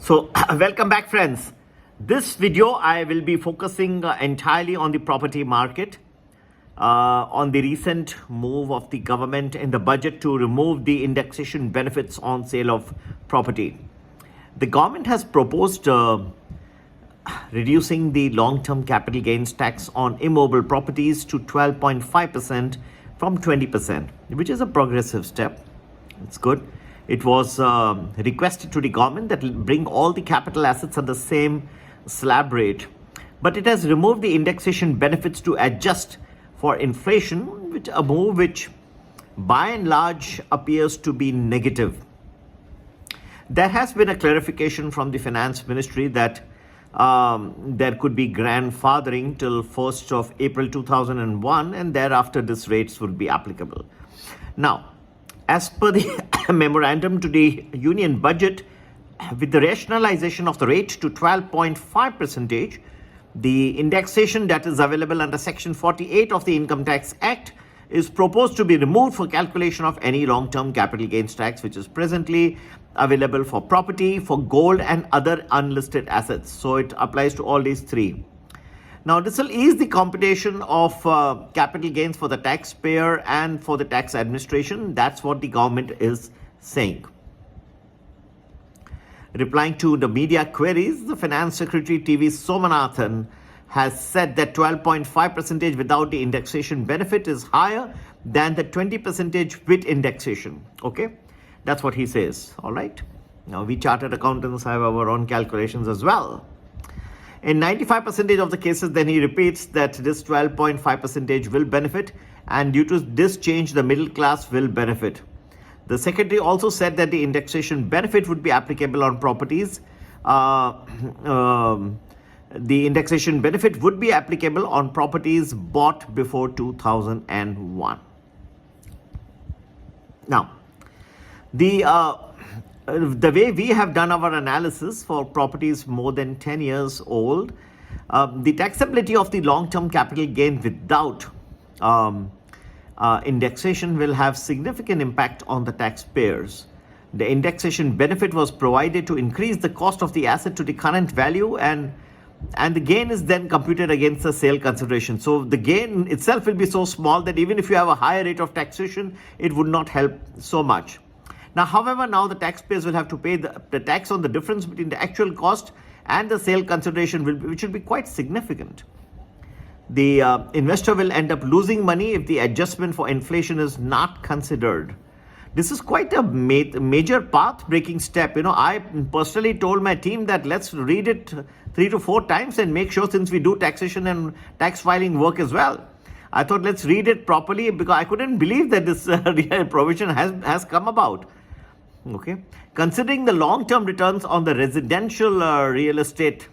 So welcome back, friends. This video I will be focusing entirely on the property market, on the recent move of the government in the budget to remove the indexation benefits on sale of property. The government has proposed reducing the long-term capital gains tax on immobile properties to 12.5% from 20%, which is a progressive step. It's good. It was requested to the government that will bring all the capital assets on the same slab rate, but it has removed the indexation benefits to adjust for inflation, which a move which by and large appears to be negative. There has been a clarification from the finance ministry that there could be grandfathering till 1st of April 2001, and thereafter these rates would be applicable. Now, as per the memorandum to the union budget, with the rationalization of the rate to 12.5%, the indexation that is available under Section 48 of the Income Tax Act is proposed to be removed for calculation of any long-term capital gains tax, which is presently available for property, for gold and other unlisted assets. So it applies to all these three. Now, this will ease the computation of capital gains for the taxpayer and for the tax administration. That's what the government is saying. Replying to the media queries, the Finance Secretary TV Somanathan has said that 12.5% without the indexation benefit is higher than the 20% with indexation. Okay, that's what he says. All right. Now, we chartered accountants have our own calculations as well. In 95% of the cases, then he repeats that this 12.5% will benefit, and due to this change, the middle class will benefit. The secretary also said that the indexation benefit would be applicable on properties. The indexation benefit would be applicable on properties bought before 2001. Now, the way we have done our analysis for properties more than 10 years old, the taxability of the long-term capital gain without indexation will have significant impact on the taxpayers. The indexation benefit was provided to increase the cost of the asset to the current value, and the gain is then computed against the sale consideration. So the gain itself will be so small that even if you have a higher rate of taxation, it would not help so much. Now, however, now the taxpayers will have to pay the tax on the difference between the actual cost and the sale consideration, which will be quite significant. The investor will end up losing money if the adjustment for inflation is not considered. This is quite a major path-breaking step. I personally told my team that let's read it 3 to 4 times and make sure, since we do taxation and tax filing work as well. I thought let's read it properly because I couldn't believe that this provision has come about. Okay, considering the long-term returns on the residential real estate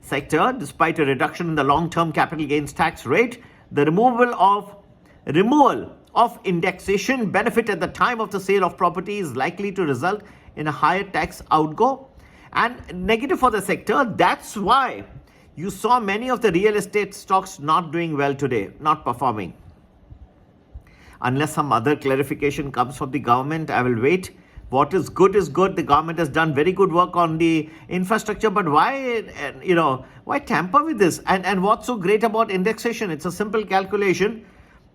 sector, despite a reduction in the long-term capital gains tax rate, the removal of indexation benefit at the time of the sale of property is likely to result in a higher tax outgo and negative for the sector. That's why you saw many of the real estate stocks not doing well today, not performing. Unless some other clarification comes from the government, I will wait. What is good is good. The government has done very good work on the infrastructure, but why tamper with this? And what's so great about indexation? It's a simple calculation.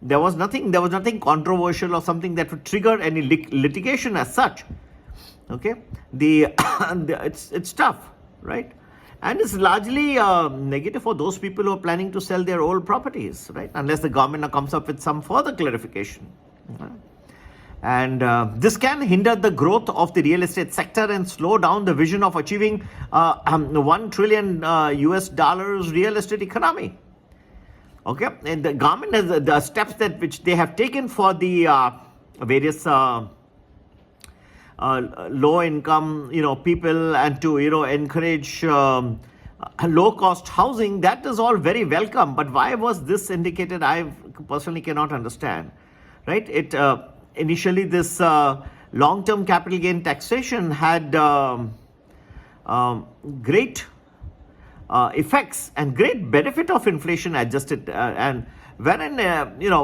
There was nothing controversial or something that would trigger any litigation as such. Okay, it's tough, right? And it's largely negative for those people who are planning to sell their old properties, right? Unless the government now comes up with some further clarification. And this can hinder the growth of the real estate sector and slow down the vision of achieving $1 trillion US real estate economy. Okay, and the government has the steps which they have taken for the various low income people, and to encourage low cost housing. That is all very welcome. But why was this indicated? I personally cannot understand. Right? Initially, this long-term capital gain taxation had great effects and great benefit of inflation adjusted, and Wherein,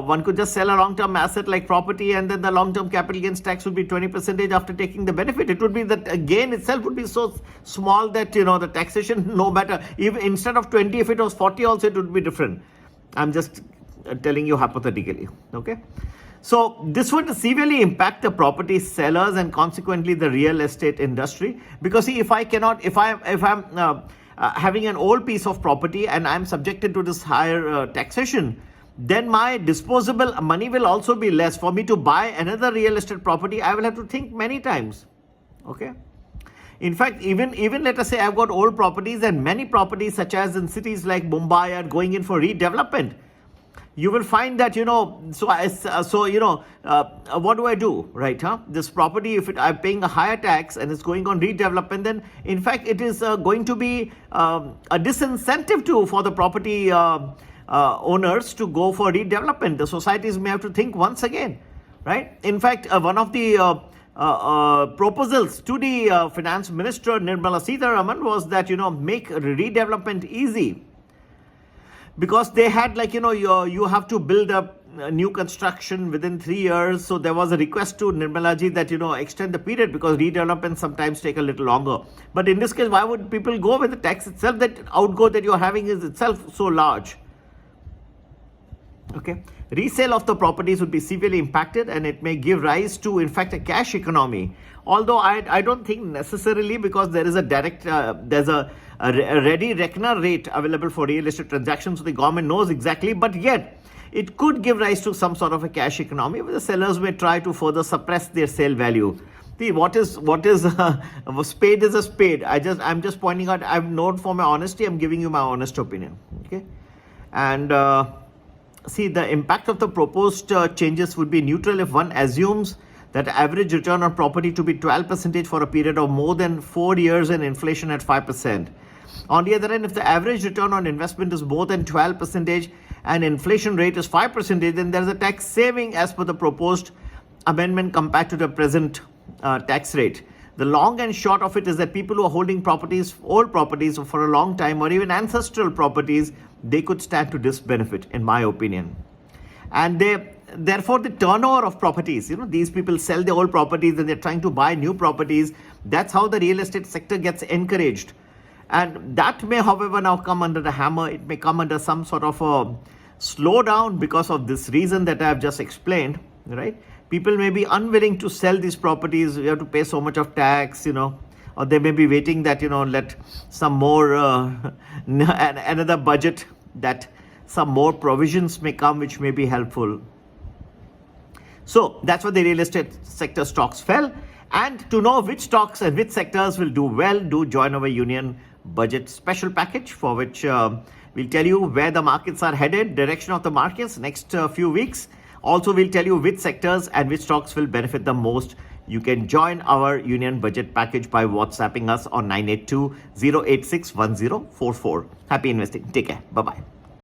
one could just sell a long-term asset like property, and then the long-term capital gains tax would be 20% after taking the benefit. It would be that gain itself would be so small that, the taxation, no matter, even instead of 20, if it was 40 also, it would be different. I'm just telling you hypothetically, okay? So this would severely impact the property sellers and consequently the real estate industry. Because see, if I'm having an old piece of property and I'm subjected to this higher taxation, then my disposable money will also be less. For me to buy another real estate property, I will have to think many times. Okay. In fact, even let us say I've got old properties, and many properties such as in cities like Mumbai are going in for redevelopment. You will find that, what do I do, right? This property, if I'm paying a higher tax and it's going on redevelopment, then in fact it is going to be a disincentive for the property owners to go for redevelopment. The societies may have to think once again, right? In fact, one of the proposals to the finance minister Nirmala Sitharaman was that, make redevelopment easy. Because they had you have to build up new construction within 3 years. So there was a request to Nirmala ji that, extend the period, because redevelopment sometimes take a little longer. But in this case, why would people go with the tax itself? That outgo that you're having is itself so large. Okay. Resale of the properties would be severely impacted, and it may give rise to, in fact, a cash economy. Although I don't think necessarily, because there is a direct, there's a ready reckoner rate available for real estate transactions, so the government knows exactly, but yet it could give rise to some sort of a cash economy where the sellers may try to further suppress their sale value. See, what is a spade is a spade. I'm just pointing out, I'm known for my honesty, I'm giving you my honest opinion. Okay. And see, the impact of the proposed changes would be neutral if one assumes that average return on property to be 12% for a period of more than 4 years and inflation at 5%. On the other hand, if the average return on investment is more than 12% and inflation rate is 5%, then there is a tax saving as per the proposed amendment compared to the present tax rate. The long and short of it is that people who are holding properties, old properties for a long time, or even ancestral properties, they could stand to this benefit, in my opinion. And therefore, the turnover of properties, these people sell their old properties and they're trying to buy new properties. That's how the real estate sector gets encouraged. And that may, however, now come under the hammer. It may come under some sort of a slowdown because of this reason that I've just explained, right? People may be unwilling to sell these properties. You have to pay so much of tax, or they may be waiting that, let some more, another budget, that some more provisions may come which may be helpful. So that's why the real estate sector stocks fell. And to know which stocks and which sectors will do well, do join our Union Budget Special Package, for which we'll tell you where the markets are headed, direction of the markets next few weeks. Also, we'll tell you which sectors and which stocks will benefit the most. You can join our Union Budget Package by WhatsApping us on 982-086-1044. Happy investing. Take care. Bye-bye.